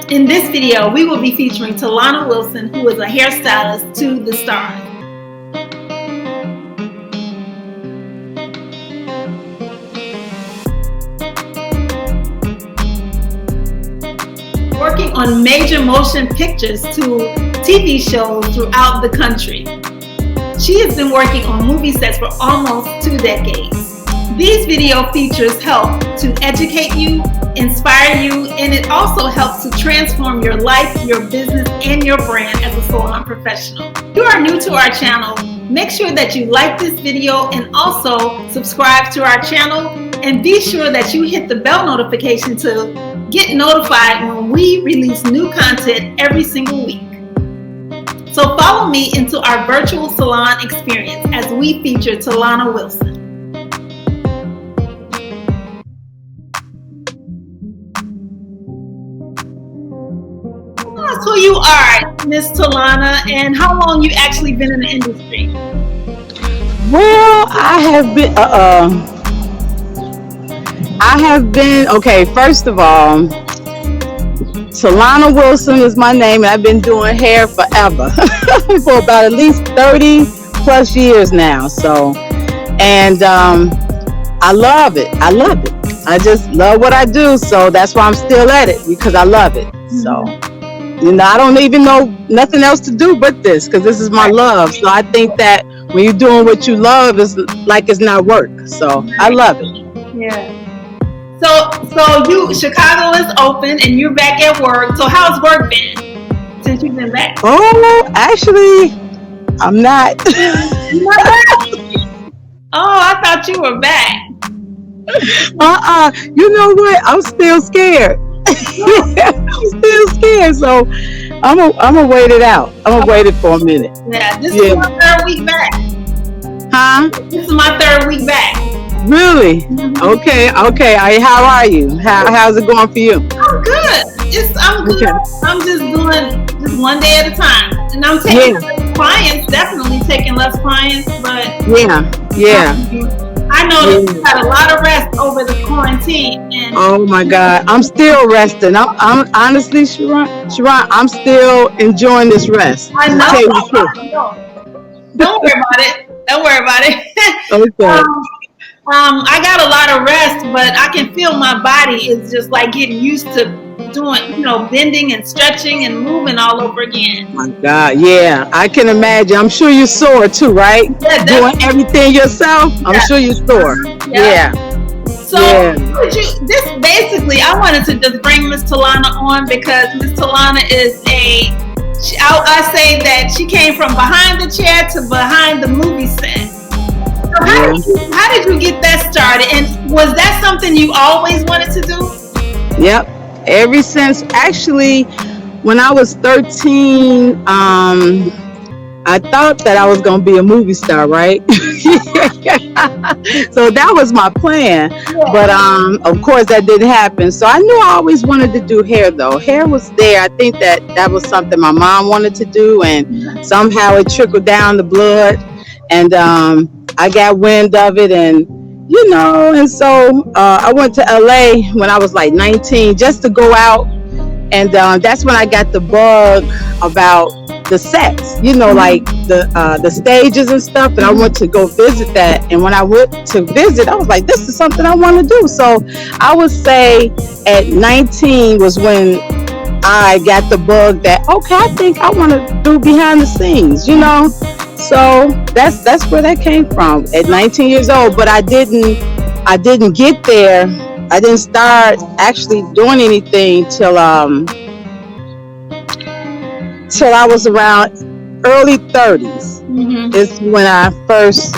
In this video, we will be featuring Telona Wilson, who is a hairstylist to the stars. Working on major motion pictures to TV shows throughout the country. She has been working on movie sets for almost 2 decades. These video features help to educate you, inspire you, and it also helps to transform your life, your business, and your brand as a salon professional. If you are new to our channel, make sure that you like this video and also subscribe to our channel, and be sure that you hit the bell notification to get notified when we release new content every single week. So follow me into our virtual salon experience as we feature Telona Wilson. Tell us who you are, Miss Telona, and how long you actually been in the industry. Well, I have been, okay, first of all, Telona Wilson is my name, and I've been doing hair forever, for about at least 30 plus years now. So, and I love it. I just love what I do. So that's why I'm still at it, because I love it. So, I don't even know nothing else to do but this, because this is my love. So I think that when you're doing what you love, it's like it's not work. So I love it. Yeah. So Chicago is open and you're back at work. So how's work been since you've been back? Oh, actually, I'm not. Oh, I thought you were back. You know what? I'm still scared. I'm still scared. So I'm gonna wait it out. I'm gonna wait it for a minute. Yeah, this is my 3rd week back. Huh? This is my 3rd week back. Really? Mm-hmm. Okay. How are you? How's it going for you? I'm good. I'm good. Okay. I'm just doing just one day at a time, and I'm taking less clients. Definitely taking less clients, but I know that you had a lot of rest over the quarantine. And oh my God, I'm still resting. I'm honestly, Sharon, I'm still enjoying this rest. I know. Don't worry about it. Okay. I got a lot of rest, but I can feel my body is just like getting used to doing, bending and stretching and moving all over again. Oh my God, yeah, I can imagine. I'm sure you're sore too, right? Yeah, doing everything yourself. I'm sure you're sore. Yeah. So this basically, I wanted to just bring Miss Telona on because Miss Telona is I say that she came from behind the chair to behind the movie set. So how did you get that started? And was that something you always wanted to do? Yep. Ever since, actually, when I was 13, I thought that I was going to be a movie star, right? So that was my plan. Yeah. But of course that didn't happen. So I knew I always wanted to do hair, though. Hair was there. I think that was something my mom wanted to do, and somehow it trickled down the blood. And I got wind of it, and and so I went to LA when I was like 19 just to go out, and that's when I got the bug about the sets, like the stages and stuff, and I went to go visit that. And when I went to visit, I was like, this is something I want to do. So I would say at 19 was when I got the bug that, okay, I think I want to do behind the scenes, So that's where that came from at 19 years old. But I didn't get there. I didn't start actually doing anything till I was around early 30s. Mm-hmm. Is when I first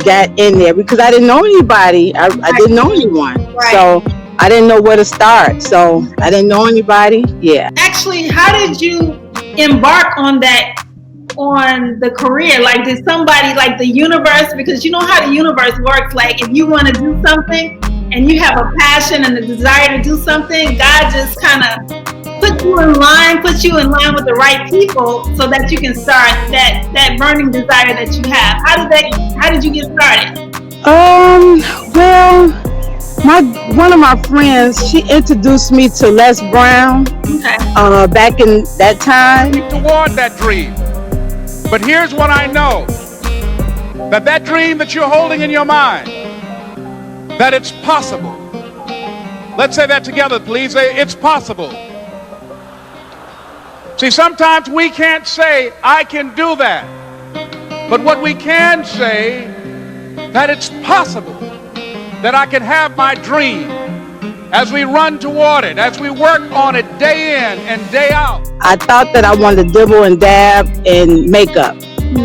got in there, because I didn't know anybody. I didn't know anyone. Right. So I didn't know where to start. So I didn't know anybody. Yeah. Actually, how did you embark on the career? Like, did somebody, like the universe, because you know how the universe works, like if you want to do something and you have a passion and a desire to do something, God just kind of put you in line with the right people so that you can start that burning desire that you have. How did you get started? Well, One of my friends, she introduced me to Les Brown. Okay. Back in that time. Toward that dream. But here's what I know. That dream that you're holding in your mind, that it's possible. Let's say that together, please. Say, it's possible. See, sometimes we can't say, I can do that. But what we can say, that it's possible that I can have my dream as we run toward it, as we work on it day in and day out. I thought that I wanted to dibble and dab in makeup.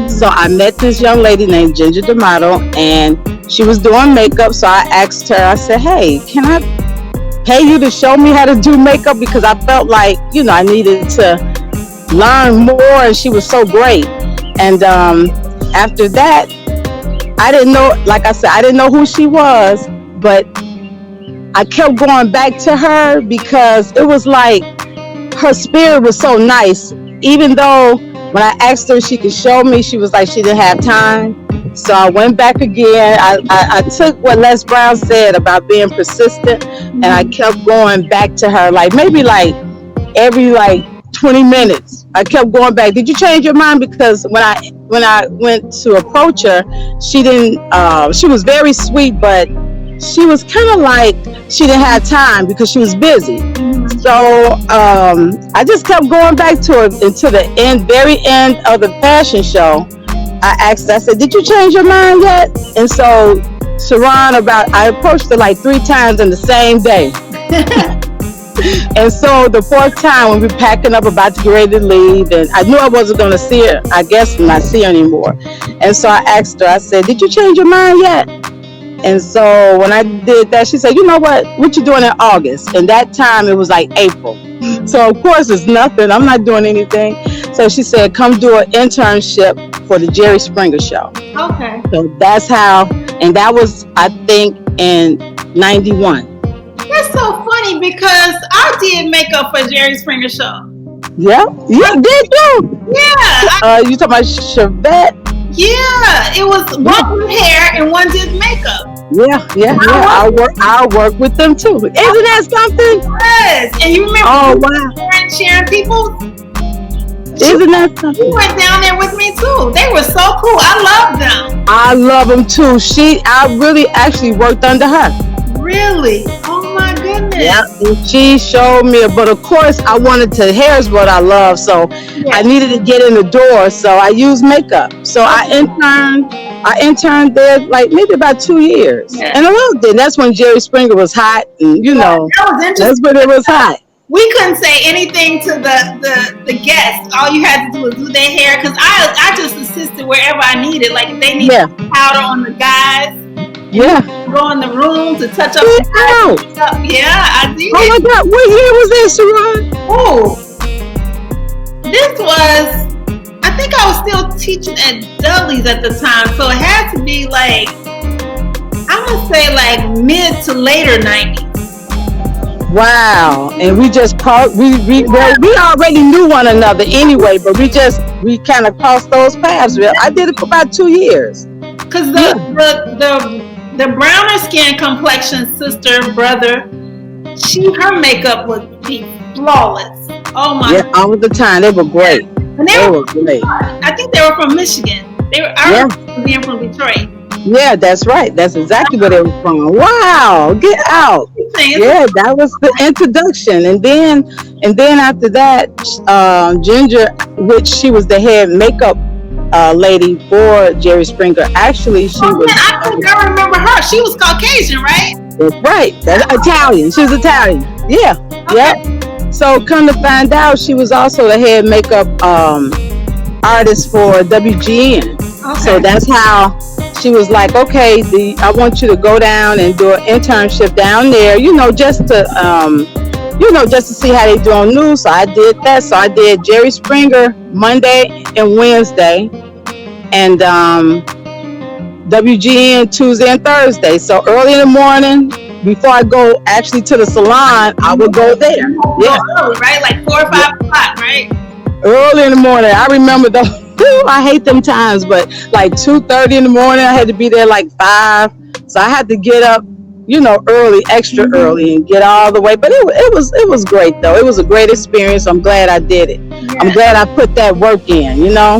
So I met this young lady named Ginger D'Amato, and she was doing makeup. So I asked her, I said, hey, can I pay you to show me how to do makeup? Because I felt like, I needed to learn more, and she was so great. And after that, I didn't know, like I said, I didn't know who she was, but I kept going back to her because it was like her spirit was so nice. Even though when I asked her if she could show me, she was like she didn't have time. So I went back again. I took what Les Brown said about being persistent, and I kept going back to her, maybe every 20 minutes. I kept going back. Did you change your mind? Because when I went to approach her, she didn't. She was very sweet, but she was kind of like she didn't have time because she was busy. So I just kept going back to her until the very end of the fashion show. I asked her, I said, did you change your mind yet? And so Sharon, I approached her 3 times in the same day. And so the 4th time when we were packing up, about to get ready to leave, and I knew I wasn't going to see her, I guess not see her anymore. And so I asked her, I said, did you change your mind yet? And so when I did that, she said, you know what you doing in August? And that time it was April. So of course it's nothing. I'm not doing anything. So she said, come do an internship for the Jerry Springer show. Okay. So that's how, and that was, I think, in 91. That's so funny because I did makeup for Jerry Springer show. Yeah, did you? Yeah. You talking about Chevette? Yeah, it was one did hair and one did makeup. Yeah. I'll work with them too. Isn't that something? Yes. And you remember Sharon People? Isn't that something? You went down there with me too. They were so cool. I love them. I love them too. I really actually worked under her. Really? Oh my goodness. Yeah. And she showed me, but of course I wanted to, hair is what I love. So I needed to get in the door. So I used makeup. So I interned there maybe about 2 years. Yeah. And I loved it. That's when Jerry Springer was hot. And that was interesting. That's when it was hot. We couldn't say anything to the guests. All you had to do was do their hair, because I just assisted wherever I needed. If they needed powder on the guys, go in the room to touch up the guys. Yeah, I did. Oh my God, what year was this, Sharon? Oh, this was, I think I was still teaching at Dudley's at the time, so it had to be I'm gonna say mid to later 90s. Wow. And we just we already knew one another anyway, but we kind of crossed those paths. I did it for about 2 years. Because the browner skin complexion brother, her makeup would be flawless. Oh my God. All the time. They were great. And they were great. I think they were from Michigan. I remember being from Detroit. Yeah, that's right. That's exactly where they were from. Wow, get out. Yeah, that was the introduction. And then after that, Ginger, which she was the head makeup lady for Jerry Springer. Actually, she was. I think I remember her. She was Caucasian, right? That's right. That's Italian. She was Italian. Yeah. Okay. Yeah. So come to find out, she was also the head makeup artist for WGN. Okay. So that's how she was like, okay, I want you to go down and do an internship down there, just to see how they do on news. So I did that. So I did Jerry Springer Monday and Wednesday, and WGN Tuesday and Thursday. So early in the morning, before I go actually to the salon, I would go there. Yeah, early, right? 4 or 5 o'clock, right? Early in the morning. I remember those. I hate them times, but 2:30 in the morning, I had to be there 5. So I had to get up early, extra early, and get all the way. But it was great though. It was a great experience. I'm glad I did it. Yeah. I'm glad I put that work in. Yeah.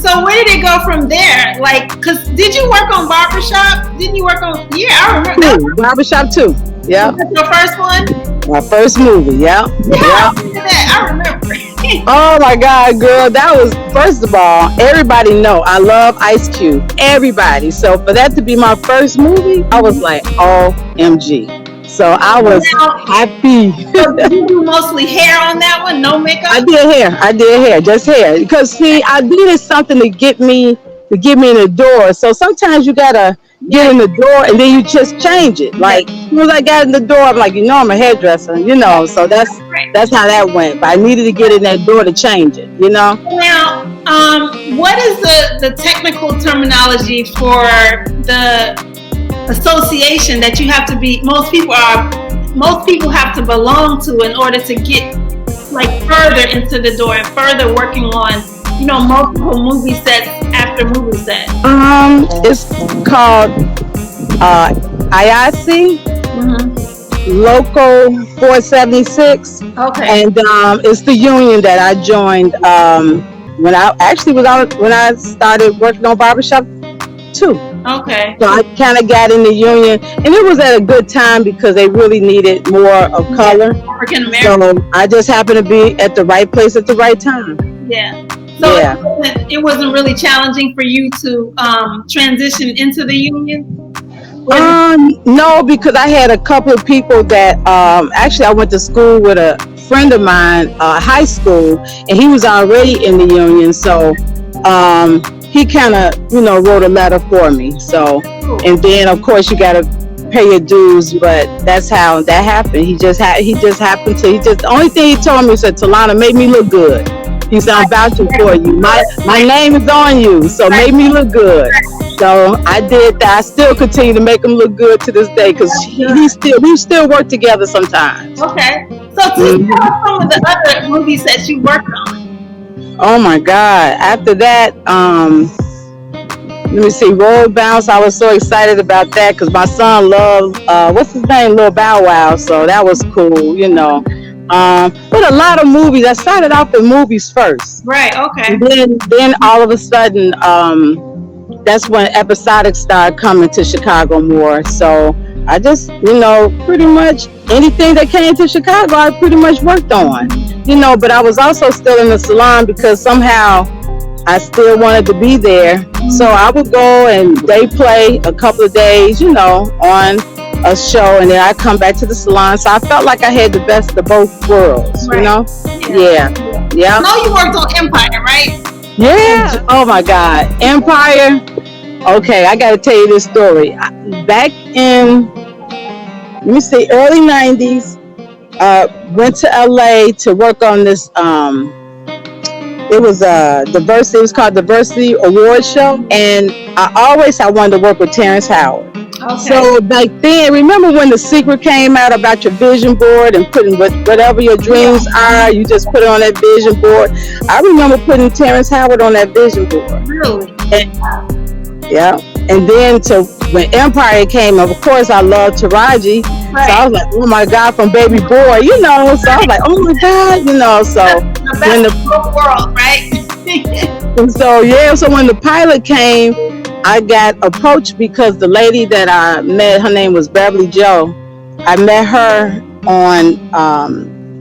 So where did it go from there? Like, cause did you work on Barbershop? Didn't you work on? Yeah, I remember. Barbershop 2. Yeah. Was that your first one? My first movie. Yeah. Yeah. I remember. Oh my God, girl, that was, first of all, everybody know I love Ice Cube, everybody. So for that to be my first movie, I was like, OMG. So I was happy. So did you do mostly hair on that one? No makeup? I did hair, just hair. Because see, I needed something to get me in the door. So sometimes you gotta get in the door and then you just change it. Like as soon as I got in the door, I'm like, I'm a hairdresser, so that's how that went. But I needed to get in that door to change it, Now, what is the technical terminology for the association that you have to be? Most people have to belong to in order to get like further into the door and further working on multiple movie sets after movie set. It's called IIC, Local 476. Okay. And it's the union that I joined when I started working on Barbershop 2. Okay. So I kind of got in the union, and it was at a good time because they really needed more of color. African American. So I just happened to be at the right place at the right time. Yeah. So it wasn't really challenging for you to transition into the union? No, because I had a couple of people that actually I went to school with a friend of mine, high school, and he was already in the union. So he kind of, wrote a letter for me. So, and then of course you got to pay your dues, but that's how that happened. The only thing he told me, he said, Telona, make me look good. He said, I'm vouching for you. My name is on you, so make me look good. So I did that. I still continue to make him look good to this day because we still work together sometimes. Okay. So tell us some of the other movie sets you worked on. Oh my God. After that, let me see, Roll Bounce. I was so excited about that because my son loved, what's his name? Lil Bow Wow. So that was cool, But a lot of movies, I started off with movies first. Right, okay. And then all of a sudden, that's when episodic started coming to Chicago more. So I just, pretty much anything that came to Chicago, I pretty much worked on. But I was also still in the salon because somehow I still wanted to be there. So I would go and day play a couple of days, on a show, and then I come back to the salon. So I felt like I had the best of both worlds, right. Yeah. I know you worked on Empire, right? Yeah. Oh my God. Empire. Okay, I got to tell you this story. Back in, early 90s, went to LA to work on this, it was diversity. It was called Diversity Award Show. And I wanted to work with Terrence Howard. Okay. So back then, remember when The Secret came out about your vision board and putting whatever your dreams are, you just put it on that vision board. I remember putting Terrence Howard on that vision board. Really? And then when Empire came, of course I loved Taraji. Right. So I was like, oh my God, from Baby Boy, So I was like, oh my God, so the best in the world, right? And so when the pilot came, I got approached because the lady that I met, her name was Beverly Joe. I met her on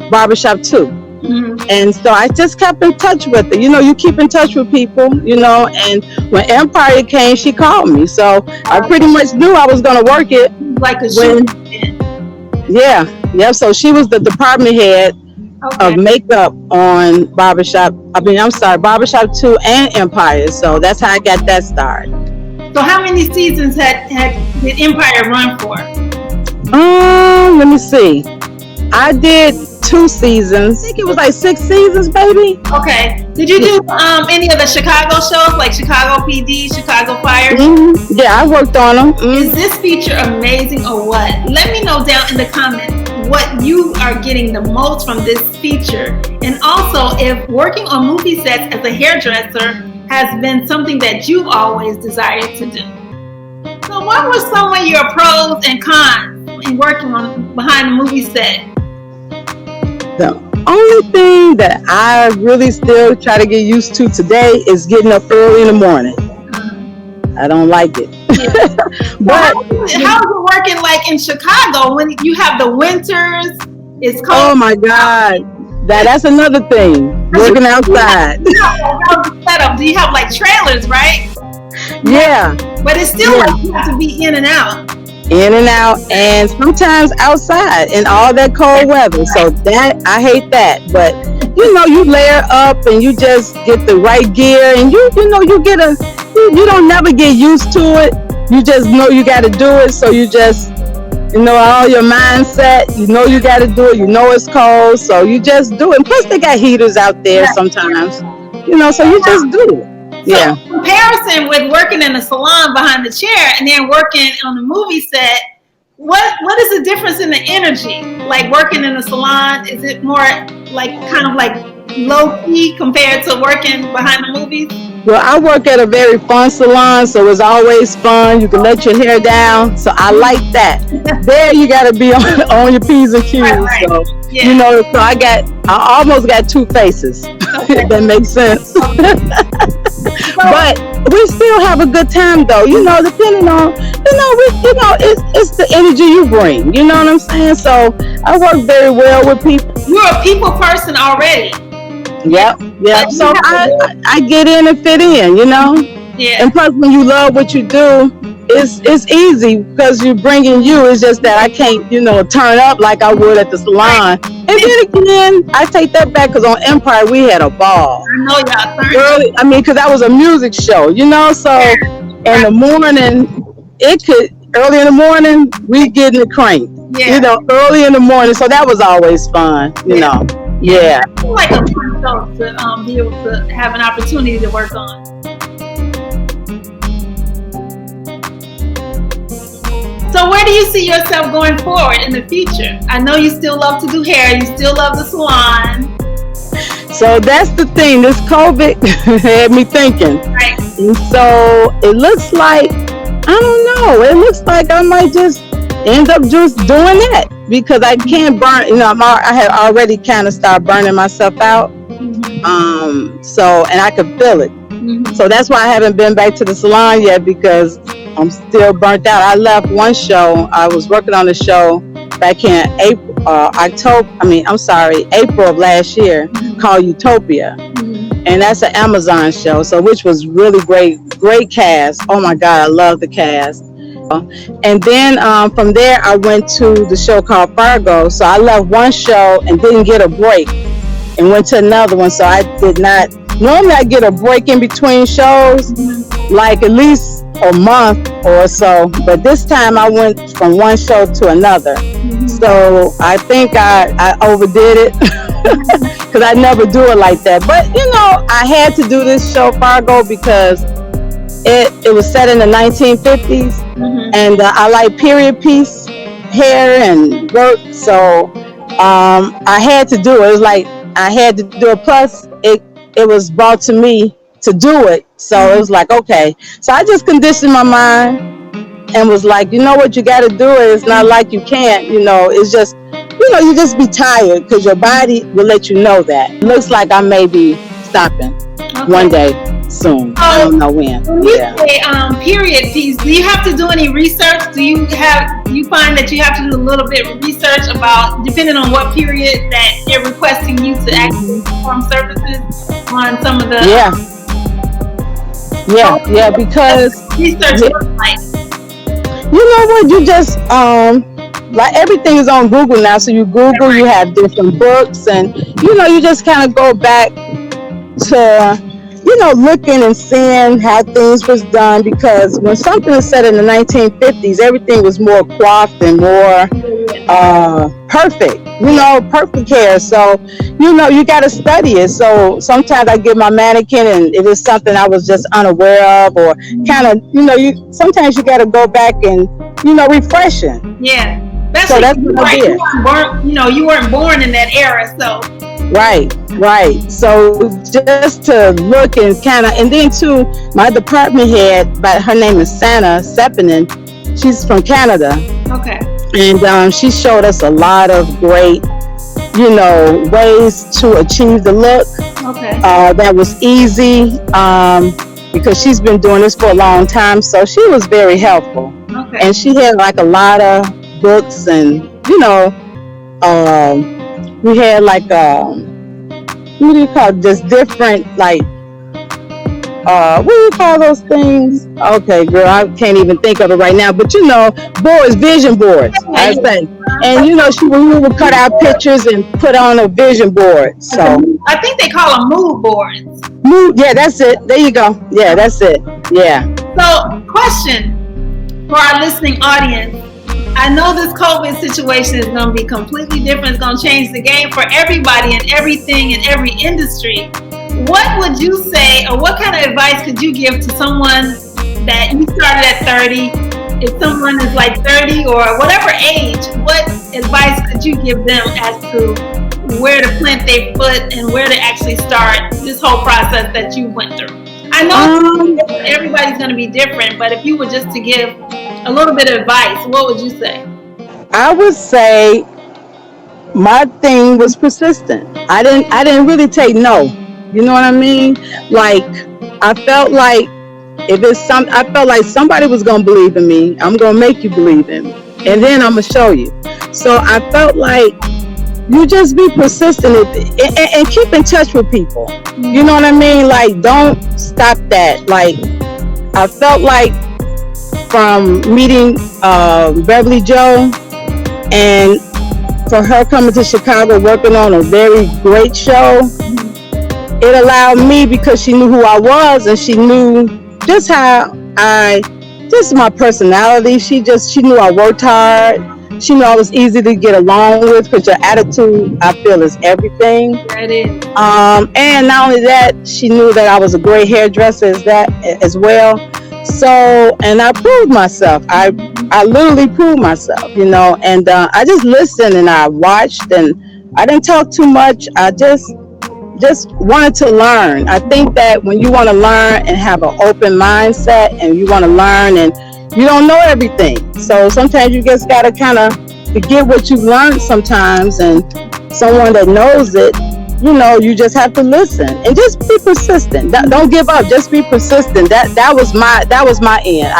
Barbershop 2. Mm-hmm. And so I just kept in touch with her. You keep in touch with people, and when Empire came, she called me. So I pretty much knew I was going to work it. Like a shoe. Yeah. So she was the department head of makeup on Barbershop 2 and Empire. So that's how I got that start. So how many seasons did Empire run for? Let me see. I did 2 seasons. I think it was like 6 seasons, baby. Okay. Did you do any of the Chicago shows, like Chicago PD, Chicago Fire? Mm-hmm. Yeah, I worked on them. Mm-hmm. Is this feature amazing or what? Let me know down in the comments what you are getting the most from this feature. And also, if working on movie sets as a hairdresser has been something that you've always desired to do. So what were some of your pros and cons in working on behind the movie set? The only thing that I really still try to get used to today is getting up early in the morning. I don't like it. Yeah. But how is it working like in Chicago when you have the winters? It's cold. Oh my God. That's another thing. Working outside. Setup. Do you have like trailers, right? Yeah. But it's still like you have to be in and out. In and out, and sometimes outside in all that cold weather. So that, I hate that. But you layer up and you just get the right gear, and you don't never get used to it. You just know you got to do it. So you just, all your mindset, you got to do it. It's cold. So you just do it. And plus they got heaters out there sometimes, so you just do it. Yeah. So comparison with working in a salon behind the chair and then working on the movie set, what is the difference in the energy? Like working in a salon, is it more like kind of like low key compared to working behind the movies? Well, I work at a very fun salon, so it's always fun. You can let your hair down, so I like that. There, you got to be on your P's and Q's. Right. So Yeah. so I almost got two faces. Okay. If that makes sense. Okay. But we still have a good time, though. Depending on, it's the energy you bring. You know what I'm saying? So I work very well with people. You're a people person already. Yep. So I get in and fit in, Yeah. And plus, when you love what you do, it's easy because you're bringing you. It's just that I can't, turn up like I would at the salon. And then again, I take that back because on Empire we had a ball. I know y'all. Early, because that was a music show, So in the morning, early in the morning we get in the crank. Yeah. Early in the morning. So that was always fun, Yeah. It's like a fun show to be able to have an opportunity to work on. So where do you see yourself going forward in the future? I know you still love to do hair. You still love the salon. So that's the thing. This COVID had me thinking. Right. And so it looks like, I don't know. It looks like I might just end up just doing that because I can't burn. I had already kind of started burning myself out. Mm-hmm. So, and I could feel it. Mm-hmm. So that's why I haven't been back to the salon yet because I'm still burnt out. I left one show. I was working on a show back in April of last year called Utopia. Mm-hmm. And that's an Amazon show, which was really great cast. Oh my God, I love the cast. And then from there, I went to the show called Fargo. So I left one show and didn't get a break and went to another one. So I did not. Normally I get a break in between shows, like at least a month or so. But this time I went from one show to another. So I think I overdid it because I never do it like that. But I had to do this show Fargo because it was set in the 1950s, and I like period piece hair and work. So I had to do it. It was like I had to do it. Plus it was brought to me to do it. So it was like, okay. So I just conditioned my mind and was like, what, you got to do it. It's not like you can't, it's just, you just be tired because your body will let you know that. It looks like I may be stopping one day soon. I don't know when. When you say period piece, do you have to do any research? Do you find that you have to do a little bit of research about, depending on what period that they're requesting you to actually perform services on some of the... Yeah, because... Research looks like... You know what, you just, like everything is on Google now, so you Google, you have different books, and, you just kind of go back to... looking and seeing how things was done, because when something was set in the 1950s, everything was more coiffed and more perfect, perfect hair. So, you got to study it. So sometimes I get my mannequin, and if it's something I was just unaware of, or kind of, sometimes you got to go back and, refreshing. Yeah. That's what I did. You weren't born in that era, so. Right. So just to look and kind of, and then too, my department head, but her name is Sana Sepinen. She's from Canada. Okay. And she showed us a lot of great, ways to achieve the look. Okay. That was easy because she's been doing this for a long time. So she was very helpful. Okay. And she had like a lot of books and, we had like, what do you call it? Just different, like, what do you call those things? Okay, girl, I can't even think of it right now. But boards, vision boards, I say. And we would cut out pictures and put on a vision board. So I think they call them mood boards. Yeah, that's it. There you go. Yeah, that's it. Yeah. So, question for our listening audience. I know this COVID situation is going to be completely different. It's going to change the game for everybody and everything in every industry. What would you say, or what kind of advice could you give to someone that you started at 30? If someone is like 30 or whatever age, what advice could you give them as to where to plant their foot and where to actually start this whole process that you went through? I know everybody's going to be different, but if you were just to give a little bit of advice, what would you say? I would say my thing was persistent. I didn't really take no. You know what I mean? Like, I felt like I felt like somebody was gonna believe in me. I'm gonna make you believe in me, and then I'm gonna show you. So I felt like you just be persistent and keep in touch with people. You know what I mean? Like, don't stop that. Like, I felt like from meeting Beverly Joe and for her coming to Chicago working on a very great show, it allowed me, because she knew who I was and she knew just how just my personality. She knew I worked hard. She knew I was easy to get along with, because your attitude, I feel, is everything. That is. And not only that, she knew that I was a great hairdresser as well. So, and I proved myself. I literally proved myself, and I just listened and I watched, and I didn't talk too much. I just wanted to learn. I think that when you want to learn and have an open mindset and you want to learn, and you don't know everything. So sometimes you just got to kind of forget what you've learned sometimes, and someone that knows it, you just have to listen and just be persistent. Don't give up. Just be persistent. That was my end.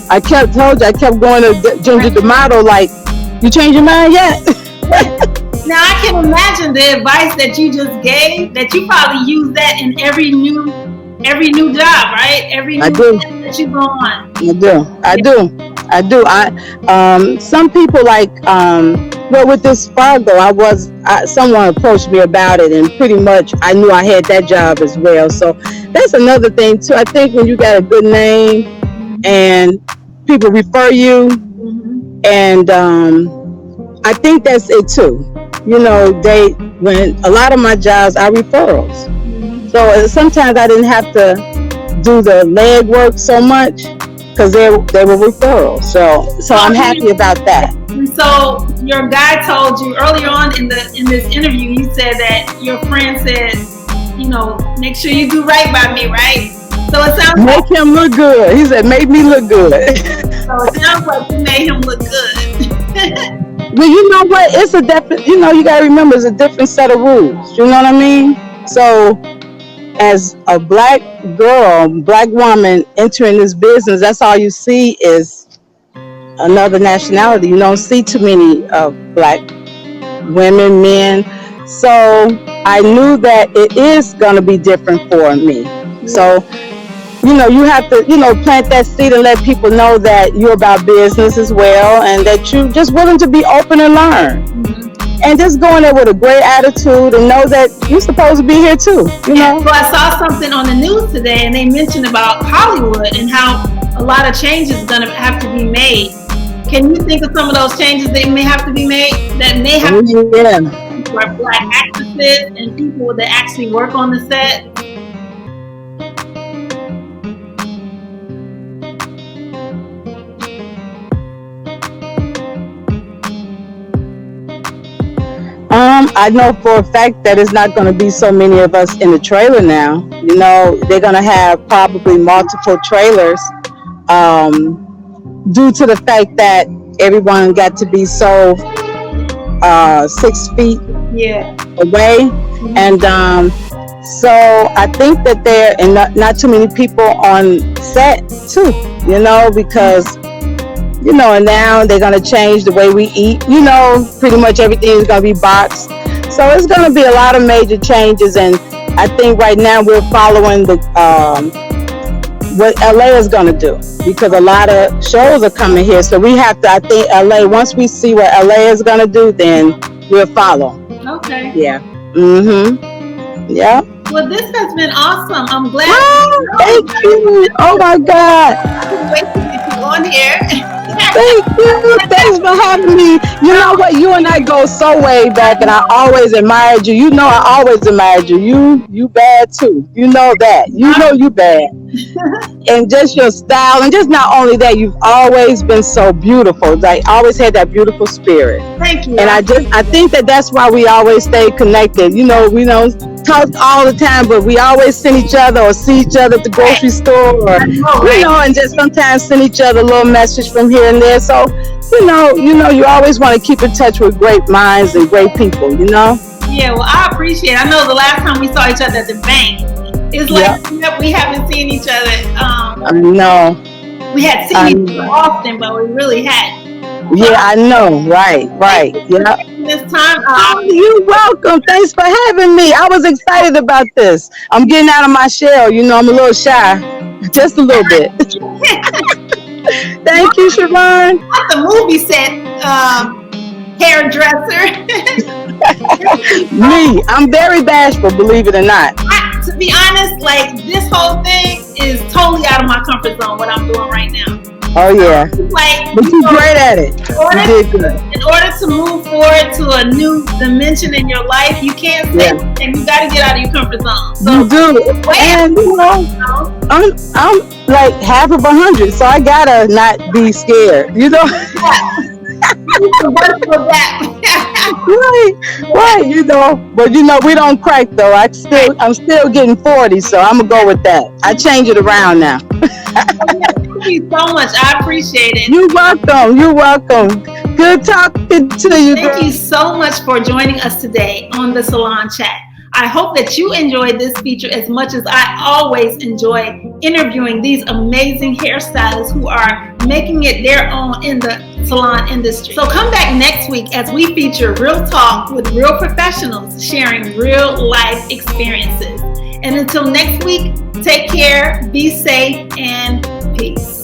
I kept going to Ginger D'Amato like, you change your mind yet? Now I can imagine the advice that you just gave, that you probably use that in every new job, right? Every new job that you go on. I do. Some people like, with this Fargo, someone approached me about it, and pretty much I knew I had that job as well. So that's another thing too. I think when you got a good name and people refer you, and I think that's it too. When a lot of my jobs are referrals. So sometimes I didn't have to do the leg work so much, because they were referrals. So I'm happy about that. So your guy told you earlier on in this interview, you said that your friend said, make sure you do right by me, right? So it sounds make him look good. He said, make me look good. So it sounds like you made him look good. Well, you know what? It's a different, you got to remember, it's a different set of rules. You know what I mean? So as a black girl, black woman entering this business, that's all you see is another nationality. You don't see too many black women, men. So I knew that it is going to be different for me. So, you have to, plant that seed and let people know that you're about business as well, and that you're just willing to be open and learn. And just go in there with a great attitude and know that you're supposed to be here too, Well, I saw something on the news today, and they mentioned about Hollywood and how a lot of changes are going to have to be made. Can you think of some of those changes that may have to be made, that may have to be made for black actresses and people that actually work on the set? I know for a fact that it's not going to be so many of us in the trailer now. They're going to have probably multiple trailers due to the fact that everyone got to be so 6 feet away. Mm-hmm. And so I think that there and not too many people on set too, because and now they're going to change the way we eat. Pretty much everything is going to be boxed. So it's going to be a lot of major changes, and I think right now we're following the what LA is going to do, because a lot of shows are coming here. So we have to, I think LA, once we see what LA is going to do, then we'll follow. Okay. Yeah. Mm-hmm. Yeah. Well, this has been awesome. I'm glad. Oh, thank you. Oh my God. I can't wait to get you on here. Thank you. Thanks for having me. You know what? You and I go so way back, and I always admired you. I always admired you. You bad too. You know that. You bad. And just your style, and just not only that, you've always been so beautiful. Like, always had that beautiful spirit. Thank you. And I think that's why we always stay connected. We don't talk all the time, but we always send each other or see each other at the grocery store, or and just sometimes send each other a little message from here and there. So you always want to keep in touch with great minds and great people. Yeah, well, I appreciate it. I know the last time we saw each other at the bank, it's like we haven't seen each other. I know. We had seen each other often, but we really hadn't. Yeah, I know. Right. Yeah. This time, you're welcome. Thanks for having me. I was excited about this. I'm getting out of my shell. I'm a little shy, just a little bit. Thank you, Siobhan. Not the movie set hairdresser. Me, I'm very bashful, believe it or not. To be honest, like, this whole thing is totally out of my comfort zone, what I'm doing right now. Oh yeah. Like, but you're great at it. You did good. In order to move forward to a new dimension in your life, you can't stay and you got to get out of your comfort zone. So, you do. And I'm like half of 100, so I gotta not be scared. Right. But we don't crack though. I'm still getting 40, so I'm gonna go with that. I change it around now. Thank you so much. I appreciate it. You're welcome. Good talking to you. Thank you so much for joining us today on the Salon Chat. I hope that you enjoyed this feature as much as I always enjoy interviewing these amazing hairstylists who are making it their own in the salon industry. So come back next week as we feature real talk with real professionals sharing real life experiences. And until next week, take care, be safe, and peace.